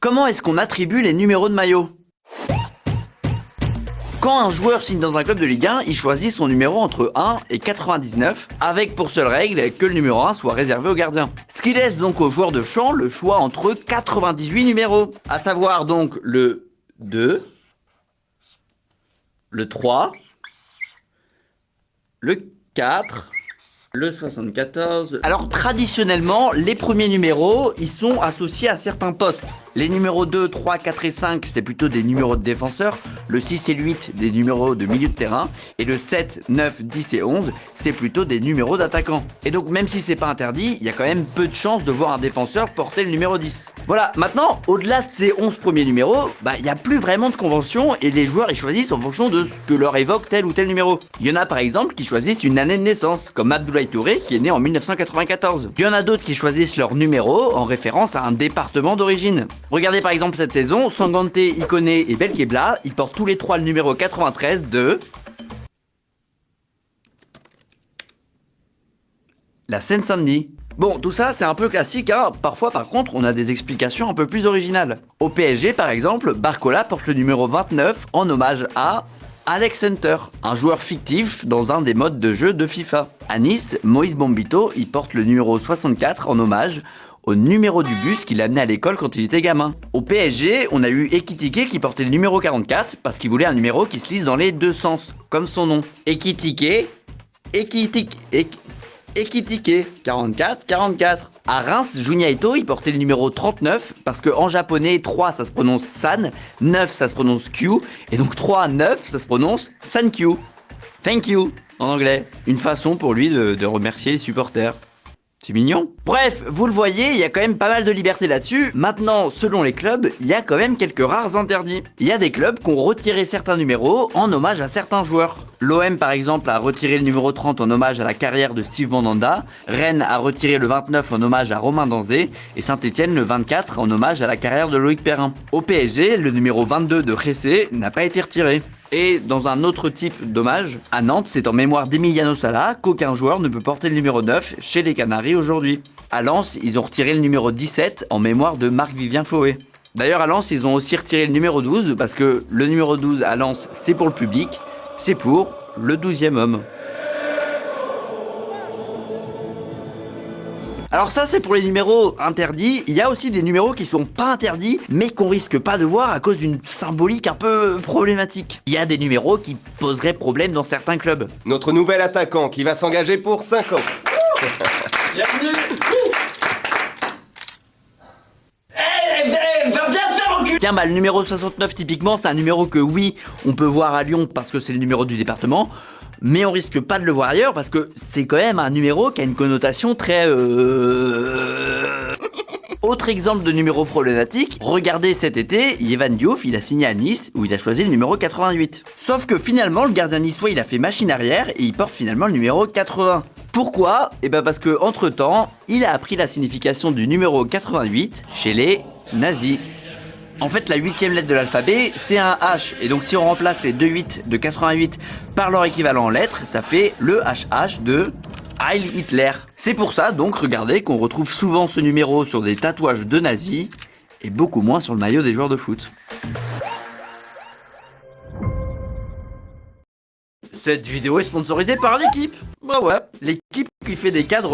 Comment est-ce qu'on attribue les numéros de maillot? Quand un joueur signe dans un club de Ligue 1, il choisit son numéro entre 1 et 99, avec pour seule règle que le numéro 1 soit réservé au gardien. Ce qui laisse donc aux joueurs de champ le choix entre 98 numéros, à savoir donc le 2, le 3, le 4, le 74. Alors traditionnellement, les premiers numéros, ils sont associés à certains postes. Les numéros 2, 3, 4 et 5, c'est plutôt des numéros de défenseurs. Le 6 et le 8, des numéros de milieu de terrain. Et le 7, 9, 10 et 11, c'est plutôt des numéros d'attaquants. Et donc même si c'est pas interdit, il y a quand même peu de chances de voir un défenseur porter le numéro 10. Voilà, maintenant, au-delà de ces 11 premiers numéros, il n'y a plus vraiment de convention et les joueurs ils choisissent en fonction de ce que leur évoque tel ou tel numéro. Il y en a par exemple qui choisissent une année de naissance, comme Abdoulaye Touré qui est né en 1994. Il y en a d'autres qui choisissent leur numéro en référence à un département d'origine. Regardez par exemple cette saison, Sangante, Ikoné et Belkebla, ils portent tous les trois le numéro 93 de la Seine-Saint-Denis. Bon, tout ça c'est un peu classique, hein. Parfois par contre on a des explications un peu plus originales. Au PSG par exemple, Barcola porte le numéro 29 en hommage à Alex Hunter, un joueur fictif dans un des modes de jeu de FIFA. À Nice, Moïse Bombito, il porte le numéro 64 en hommage au numéro du bus qu'il amenait à l'école quand il était gamin. Au PSG, on a eu Ekitike qui portait le numéro 44 parce qu'il voulait un numéro qui se lise dans les deux sens, comme son nom. Ekitike, 44, 44. À Reims, Junya Ito, il portait le numéro 39 parce que en japonais, 3 ça se prononce San, 9 ça se prononce Q, et donc 3, 9 ça se prononce Sankyu. Thank you en anglais. Une façon pour lui de remercier les supporters. C'est mignon. Bref, vous le voyez, il y a quand même pas mal de liberté là-dessus. Maintenant, selon les clubs, il y a quand même quelques rares interdits. Il y a des clubs qui ont retiré certains numéros en hommage à certains joueurs. L'OM par exemple a retiré le numéro 30 en hommage à la carrière de Steve Mandanda, Rennes a retiré le 29 en hommage à Romain Danzé, et Saint-Etienne le 24 en hommage à la carrière de Loïc Perrin. Au PSG, le numéro 22 de Jessé n'a pas été retiré. Et dans un autre type d'hommage, à Nantes, c'est en mémoire d'Emiliano Sala qu'aucun joueur ne peut porter le numéro 9 chez les Canaries aujourd'hui. À Lens, ils ont retiré le numéro 17 en mémoire de Marc-Vivien Foé. D'ailleurs à Lens, ils ont aussi retiré le numéro 12 parce que le numéro 12 à Lens, c'est pour le public, c'est pour le 12e homme. Alors ça c'est pour les numéros interdits, il y a aussi des numéros qui sont pas interdits mais qu'on risque pas de voir à cause d'une symbolique un peu problématique. Il y a des numéros qui poseraient problème dans certains clubs. Notre nouvel attaquant qui va s'engager pour 5 ans. Bienvenue. Tiens le numéro 69 typiquement c'est un numéro que oui on peut voir à Lyon parce que c'est le numéro du département, mais on risque pas de le voir ailleurs parce que c'est quand même un numéro qui a une connotation très Autre exemple de numéro problématique, regardez cet été, Yvan Diouf il a signé à Nice où il a choisi le numéro 88. Sauf que finalement le gardien niçois il a fait machine arrière et il porte finalement le numéro 80. Pourquoi? Parce que entre temps, il a appris la signification du numéro 88 chez les nazis. En fait, la 8e lettre de l'alphabet, c'est un H. Et donc, si on remplace les deux 8 de 88 par leur équivalent en lettres, ça fait le HH de Heil Hitler. C'est pour ça, donc, regardez qu'on retrouve souvent ce numéro sur des tatouages de nazis et beaucoup moins sur le maillot des joueurs de foot. Cette vidéo est sponsorisée par l'équipe. Ouais, l'équipe qui fait des cadres